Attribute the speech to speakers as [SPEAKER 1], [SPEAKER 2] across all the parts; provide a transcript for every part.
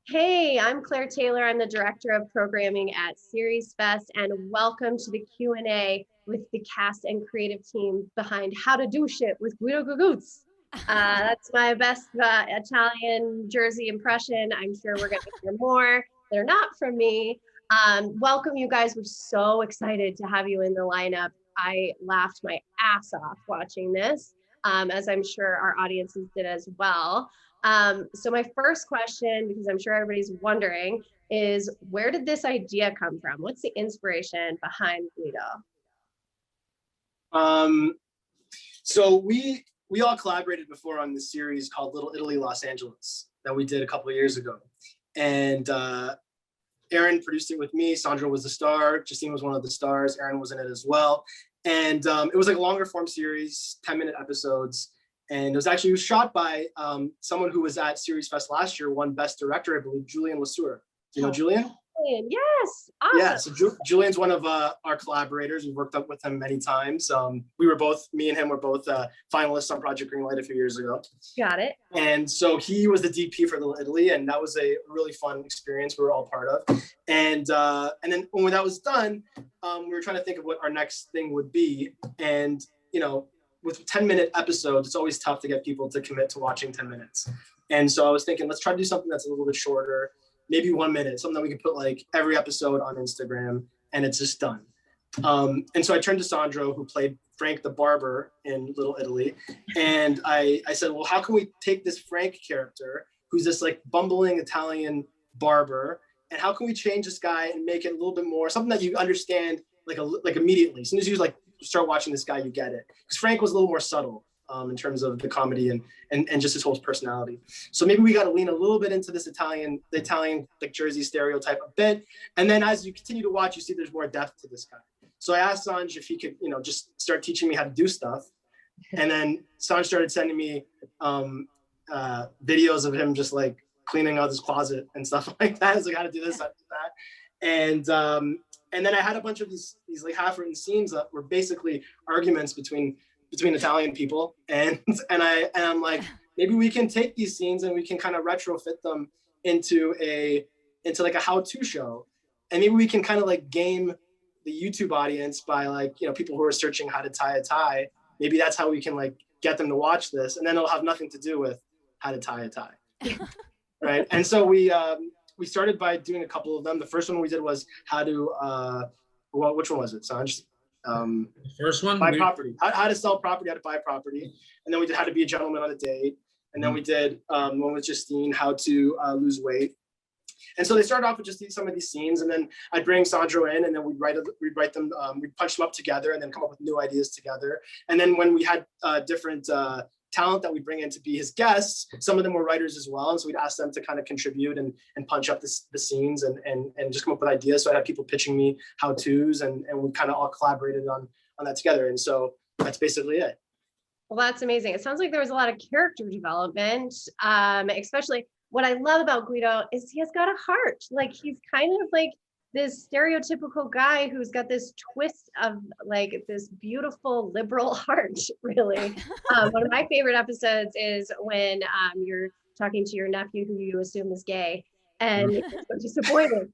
[SPEAKER 1] Hey, I'm Claire Taylor. I'm the Director of Programming at SeriesFest, and welcome to the Q&A with the cast and creative team behind How to Do Shit with Guido Gagootz. That's my best Italian Jersey impression. I'm sure we're going to hear more. They're not from me. Welcome, you guys. We're so excited to have you in the lineup. I laughed my ass off watching this, as I'm sure our audiences did as well. So my first question, because I'm sure everybody's wondering, is where did this idea come from? What's the inspiration behind Guido?
[SPEAKER 2] So we all collaborated before on this series called Little Italy, Los Angeles that we did a couple of years ago. And Aaron produced it with me. Sandra was the star. Justine was one of the stars. Aaron was in it as well. And it was like a longer form series, 10-minute episodes. And it was shot by someone who was at SeriesFest last year, won Best Director, I believe, Julian Lesueur. Do you know Julian?
[SPEAKER 1] Yes. Awesome.
[SPEAKER 2] Yeah, so Julian's one of our collaborators. We've worked up with him many times. Me and him were both finalists on Project Greenlight a few years ago.
[SPEAKER 1] Got it.
[SPEAKER 2] And so he was the DP for Little Italy, and that was a really fun experience we were all part of. And then when that was done, we were trying to think of what our next thing would be. And, you know, with 10-minute episodes, it's always tough to get people to commit to watching 10 minutes. And so I was thinking, let's try to do something that's a little bit shorter, maybe 1 minute, something that we could put like every episode on Instagram and it's just done. And so I turned to Sandro, who played Frank the barber in Little Italy. And I said, well, how can we take this Frank character, who's this like bumbling Italian barber, and how can we change this guy and make it a little bit more, something that you understand like immediately. As soon as you like start watching this guy, you get it. Because Frank was a little more subtle in terms of the comedy and just his whole personality. So maybe we got to lean a little bit into this the Italian like Jersey stereotype a bit. And then as you continue to watch, you see there's more depth to this guy. So I asked Sanj if he could, just start teaching me how to do stuff. And then Sanj started sending me videos of him just like cleaning out his closet and stuff like that. It's like how to do this, how to do that. And then I had a bunch of these like half-written scenes that were basically arguments between Italian people, and I'm like, maybe we can take these scenes and we can kind of retrofit them into like a how-to show, and maybe we can kind of like game the YouTube audience by like people who are searching how to tie a tie. Maybe that's how we can like get them to watch this, and then it'll have nothing to do with how to tie a tie, right? And so we started by doing a couple of them. The first one we did was how to, which one was it, Sanj?
[SPEAKER 3] First one?
[SPEAKER 2] Buy property. How to sell property, how to buy property. And then we did how to be a gentleman on a date. And then we did one with Justine, how to lose weight. And so they started off with just some of these scenes, and then I'd bring Sandro in, and then we'd write them, we'd punch them up together and then come up with new ideas together. And then when we had different talent that we bring in to be his guests, some of them were writers as well, and so we'd ask them to kind of contribute and punch up the scenes and just come up with ideas. So I had people pitching me how-tos, and we kind of all collaborated on that together, and so that's basically it.
[SPEAKER 1] Well, that's amazing. It sounds like there was a lot of character development, especially what I love about Guido is he has got a heart. Like he's kind of like this stereotypical guy who's got this twist of like this beautiful liberal heart, really. One of my favorite episodes is when you're talking to your nephew who you assume is gay, and he's so disappointed.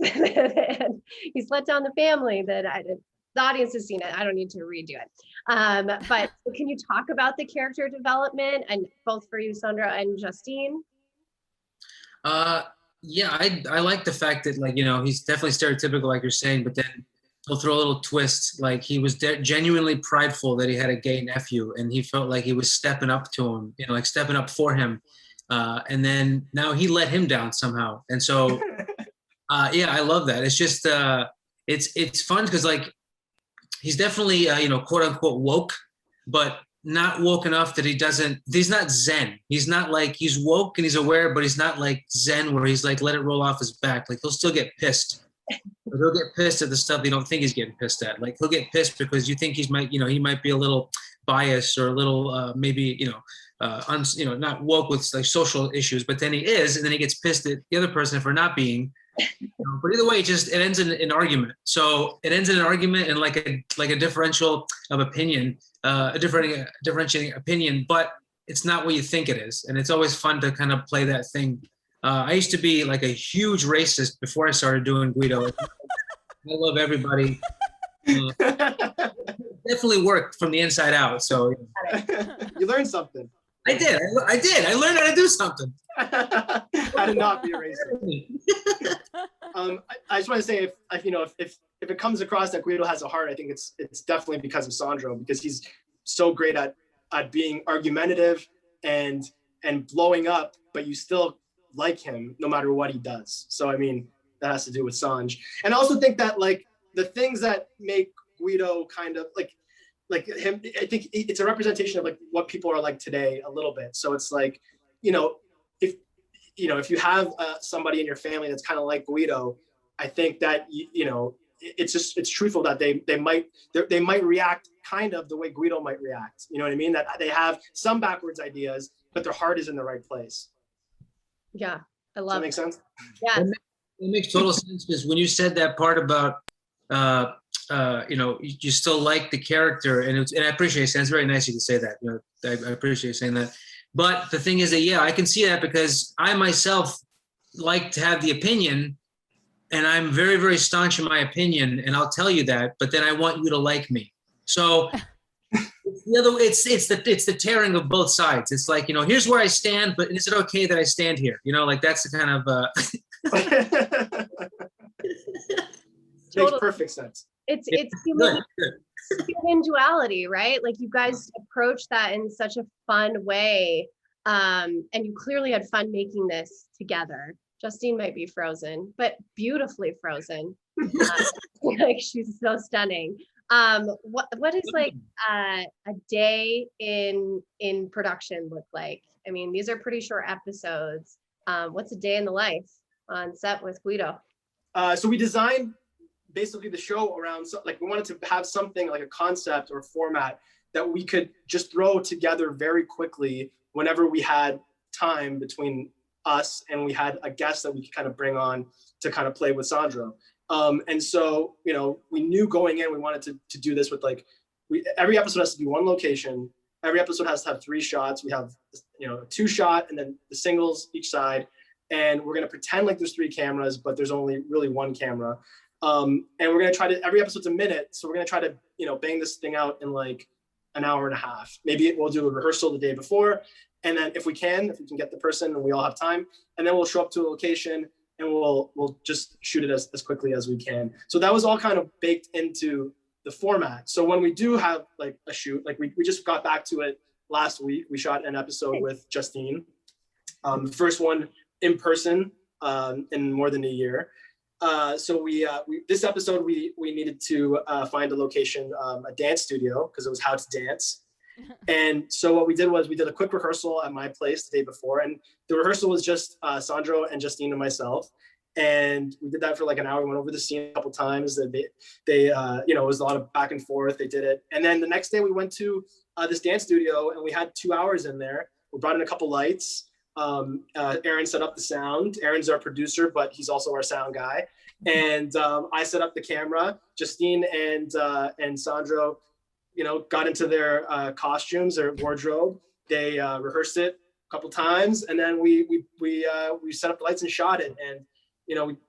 [SPEAKER 1] And he's let down the family that the audience has seen it. I don't need to redo it. But can you talk about the character development, and both for you, Sandra and Justine?
[SPEAKER 3] Yeah, I like the fact that he's definitely stereotypical, like you're saying, but then he'll throw a little twist. Like he was genuinely prideful that he had a gay nephew, and he felt like he was stepping up to him, like stepping up for him. And then now he let him down somehow. And so, yeah, I love that. It's just, it's fun because like he's definitely, quote unquote woke, but not woke enough that he's not Zen. He's not like, he's woke and he's aware, but he's not like Zen where he's like, let it roll off his back. Like he'll still get pissed. But he'll get pissed at the stuff they don't think he's getting pissed at. Like he'll get pissed because you think he might be a little biased or a little, maybe, not woke with like social issues, but then he is, and then he gets pissed at the other person for not being. But either way, it ends in an argument. So it ends in an argument and like a differential of opinion, a differentiating opinion, but it's not what you think it is. And it's always fun to kind of play that thing I used to be like a huge racist before I started doing Guido. I love everybody. Definitely worked from the inside out. So
[SPEAKER 2] You learned something.
[SPEAKER 3] I did. I learned how to do something.
[SPEAKER 2] How to not be a racist. I just want to say, if it comes across that Guido has a heart, I think it's definitely because of Sandro, because he's so great at being argumentative and blowing up, but you still like him no matter what he does. So I mean, that has to do with Sanj. And I also think that like the things that make Guido kind of like him, I think it's a representation of like what people are like today a little bit. So it's like, if you have somebody in your family that's kind of like Guido, I think that it's truthful that they might react kind of the way Guido might react. You know what I mean? That they have some backwards ideas, but their heart is in the right place.
[SPEAKER 1] Yeah, I love.
[SPEAKER 2] Does that make sense?
[SPEAKER 1] Yeah,
[SPEAKER 3] it makes total sense, because when you said that part about you still like the character, and I appreciate it. It's very nice you can say that. I appreciate you saying that. But the thing is that, yeah, I can see that, because I myself like to have the opinion, and I'm very, very staunch in my opinion, and I'll tell you that, but then I want you to like me. So it's the tearing of both sides. It's like, here's where I stand, but is it okay that I stand here? Like that's the kind of
[SPEAKER 2] Makes perfect sense.
[SPEAKER 1] It's human duality, right? Like you guys approach that in such a fun way. And you clearly had fun making this together. Justine might be frozen, but beautifully frozen. Like she's so stunning. What is like a day in production look like? I mean, these are pretty short episodes. What's a day in the life on set with Guido?
[SPEAKER 2] So we designed basically the show around, we wanted to have something like a concept or format that we could just throw together very quickly whenever we had time between us and we had a guest that we could kind of bring on to kind of play with Sandro. And so, we knew going in, we wanted to do this with every episode has to be one location. Every episode has to have 3 shots. We have, a 2-shot and then the singles each side. And we're going to pretend like there's 3 cameras, but there's only really 1 camera. And we're going to try to, every episode's a minute. So we're going to try to, bang this thing out in like an hour and a half. Maybe we'll do a rehearsal the day before. And then if we can get the person and we all have time, and then we'll show up to a location and we'll just shoot it as quickly as we can. So that was all kind of baked into the format. So when we do have like a shoot, like we just got back to it last week, we shot an episode with Justine. The first one in person in more than a year. So we this episode we needed to find a location, a dance studio, because it was How to Dance. And so what we did was we did a quick rehearsal at my place the day before, and the rehearsal was just Sandro and Justine and myself, and we did that for like an hour. We went over the scene a couple times. They it was a lot of back and forth. They did it, and then the next day we went to this dance studio, and we had 2 hours in there. We brought in a couple lights. Aaron set up the sound. Aaron's our producer, but he's also our sound guy. And I set up the camera. Justine and Sandro, got into their costumes, their wardrobe. They rehearsed it a couple times, and then we set up the lights and shot it. And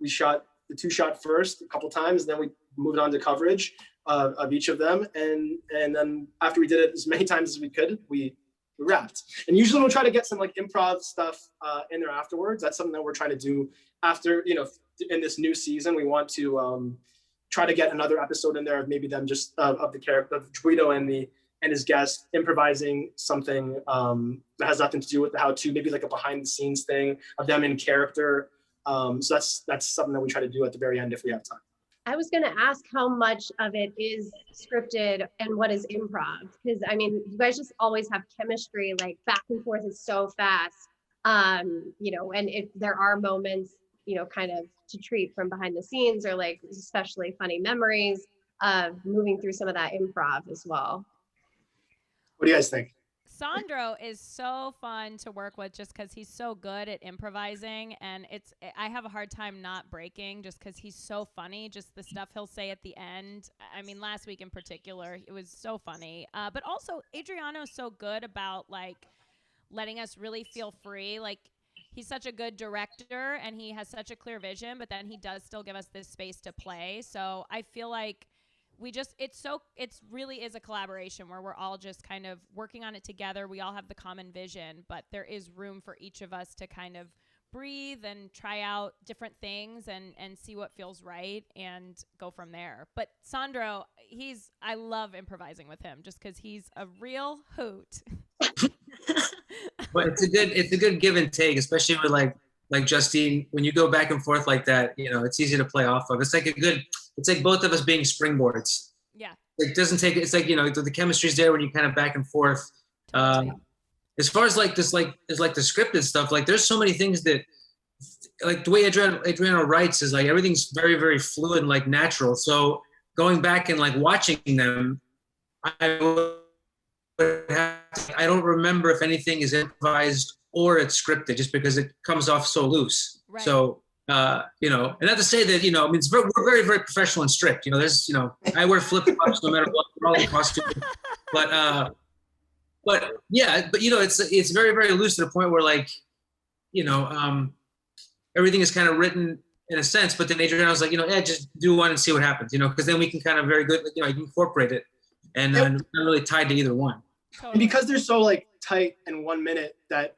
[SPEAKER 2] we shot the 2-shot first a couple times, and then we moved on to coverage of each of them. And then after we did it as many times as we could, we wrapped. And usually we'll try to get some like improv stuff in there afterwards. That's something that we're trying to do after, in this new season. We want to try to get another episode in there of maybe them just of the character of Guido and his guest improvising something that has nothing to do with the how-to, maybe like a behind the scenes thing of them in character. So that's something that we try to do at the very end if we have time.
[SPEAKER 1] I was going to ask how much of it is scripted and what is improv, because I mean, you guys just always have chemistry, like back and forth is so fast, and if there are moments, kind of to treat from behind the scenes, or like especially funny memories of moving through some of that improv as well.
[SPEAKER 2] What do you guys think?
[SPEAKER 4] Sandro is so fun to work with just because he's so good at improvising, and I have a hard time not breaking just because he's so funny. Just the stuff he'll say at the end. I mean, last week in particular, it was so funny. But also, Adriano's so good about like letting us really feel free. Like he's such a good director and he has such a clear vision, but then he does still give us this space to play. So I feel like it's really is a collaboration where we're all just kind of working on it together. We all have the common vision, but there is room for each of us to kind of breathe and try out different things and see what feels right and go from there. But Sandro, I love improvising with him just because he's a real hoot.
[SPEAKER 3] But it's a good give and take, especially with like Justine. When you go back and forth like that, it's easy to play off of. It's like both of us being springboards.
[SPEAKER 4] Yeah.
[SPEAKER 3] It doesn't take. It's like the chemistry's there when you kind of back and forth.
[SPEAKER 4] Totally.
[SPEAKER 3] As far as like this, is like the scripted stuff. Like there's so many things that, like the way Adriano writes is like everything's very, very fluid and like natural. So going back and like watching them, I don't remember if anything is improvised or it's scripted, just because it comes off so loose.
[SPEAKER 4] Right.
[SPEAKER 3] So and not to say that I mean we're very, very professional and strict. There's I wear flip flops no matter what. We're all in costume, but yeah, but it's very, very loose to the point where like everything is kind of written in a sense. But then Adriano was like, just do one and see what happens. Because then we can kind of very good, you can incorporate it, and not really tied to either one.
[SPEAKER 2] And because they're so like tight and 1 minute that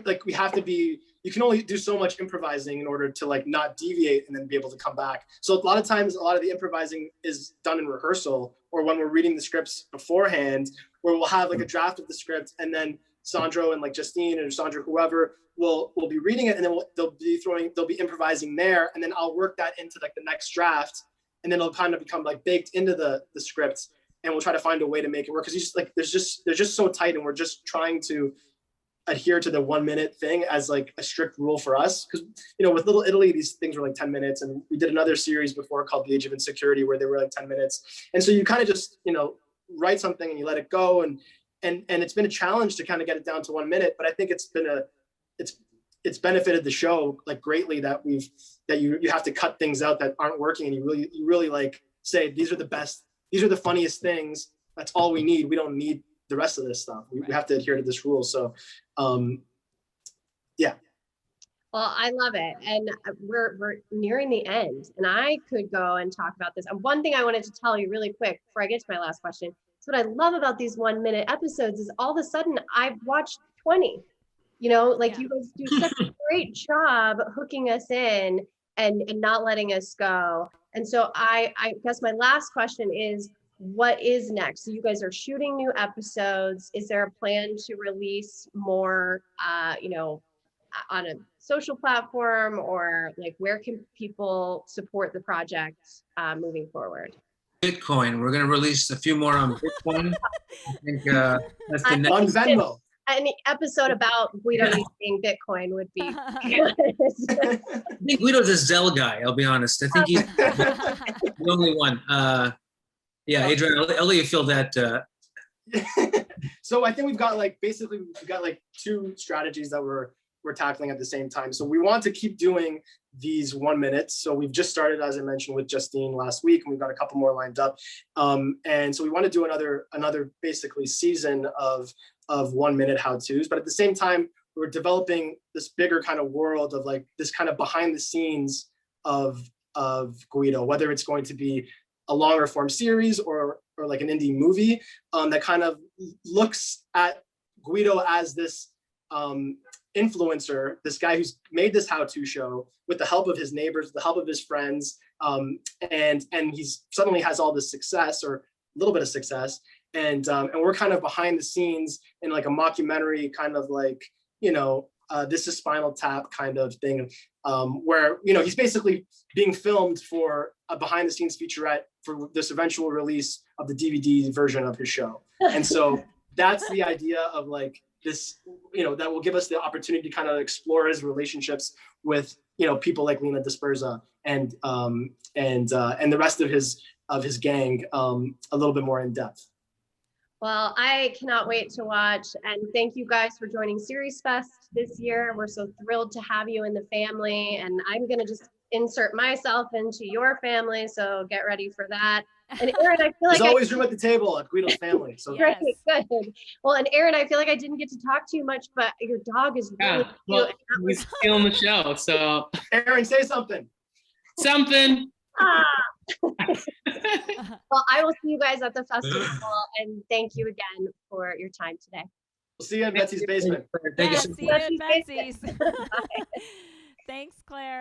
[SPEAKER 2] like we have to be. You can only do so much improvising in order to like not deviate and then be able to come back. So a lot of times, a lot of the improvising is done in rehearsal or when we're reading the scripts beforehand, where we'll have like a draft of the script and then Sandro and like Justine or Sandro, whoever will be reading it, and then they'll be improvising there, and then I'll work that into like the next draft, and then it'll kind of become like baked into the script, and we'll try to find a way to make it work, because they're just so tight, and we're just trying to adhere to the 1 minute thing as like a strict rule for us, because with Little Italy these things were like 10 minutes, and we did another series before called The Age of Insecurity where they were like 10 minutes, and so you kind of just write something and you let it go, and it's been a challenge to kind of get it down to 1 minute, but I think it's benefited the show like greatly that you have to cut things out that aren't working, and you really like say these are the funniest things, that's all we need, we don't need the rest of this stuff. We have to adhere to this rule. So, yeah.
[SPEAKER 1] Well, I love it. And we're nearing the end, and I could go and talk about this. And one thing I wanted to tell you really quick before I get to my last question, is what I love about these 1 minute episodes is all of a sudden I've watched 20, you guys do such a great job hooking us in and not letting us go. And so I guess my last question is, what is next? So you guys are shooting new episodes. Is there a plan to release more, on a social platform, or like where can people support the project moving forward?
[SPEAKER 3] Bitcoin. We're going to release a few more on Bitcoin. I think that's the next.
[SPEAKER 2] On Venmo.
[SPEAKER 1] An episode about Guido using Bitcoin would be good.
[SPEAKER 3] I think Guido's a Zell guy, I'll be honest. I think he's the only one. Yeah, Adrian, I'll let you feel that.
[SPEAKER 2] So I think we've got like two strategies that we're tackling at the same time. So we want to keep doing these 1 minutes. So we've just started, as I mentioned, with Justine last week, and we've got a couple more lined up. And so we want to do another basically season of 1 minute how-tos. But at the same time, we're developing this bigger kind of world of like this kind of behind the scenes of Guido, whether it's going to be a longer form series or like an indie movie that kind of looks at Guido as this influencer, this guy who's made this how-to show with the help of his neighbors, the help of his friends, and he's suddenly has all this success, or a little bit of success, and we're kind of behind the scenes in like a mockumentary kind of like This Is Spinal Tap kind of thing, where he's basically being filmed for a behind the scenes featurette for this eventual release of the DVD version of his show. And so that's the idea of like this, that will give us the opportunity to kind of explore his relationships with people like Lena Disperza and the rest of his gang a little bit more in depth.
[SPEAKER 1] Well, I cannot wait to watch, and thank you guys for joining SeriesFest this year. We're so thrilled to have you in the family, and I'm going to just insert myself into your family, so get ready for that. And Aaron, I feel
[SPEAKER 2] There's
[SPEAKER 1] like
[SPEAKER 2] always room at the table at Guido's family. So
[SPEAKER 4] Yes.
[SPEAKER 1] great, good. Well, and Aaron, I feel like I didn't get to talk to you much, but your dog is really
[SPEAKER 5] Yeah,
[SPEAKER 1] cute.
[SPEAKER 5] well,
[SPEAKER 1] and that
[SPEAKER 5] he's stealing the show, so
[SPEAKER 2] Aaron, say something.
[SPEAKER 5] something.
[SPEAKER 1] Ah. Well, I will see you guys at the festival, and thank you again for your time today.
[SPEAKER 2] We'll see you in Betsy's basement.
[SPEAKER 3] Thank you
[SPEAKER 4] Yeah,
[SPEAKER 3] so much.
[SPEAKER 4] see you at
[SPEAKER 1] Betsy's
[SPEAKER 4] Betsy's.
[SPEAKER 1] Bye.
[SPEAKER 4] Thanks, Claire.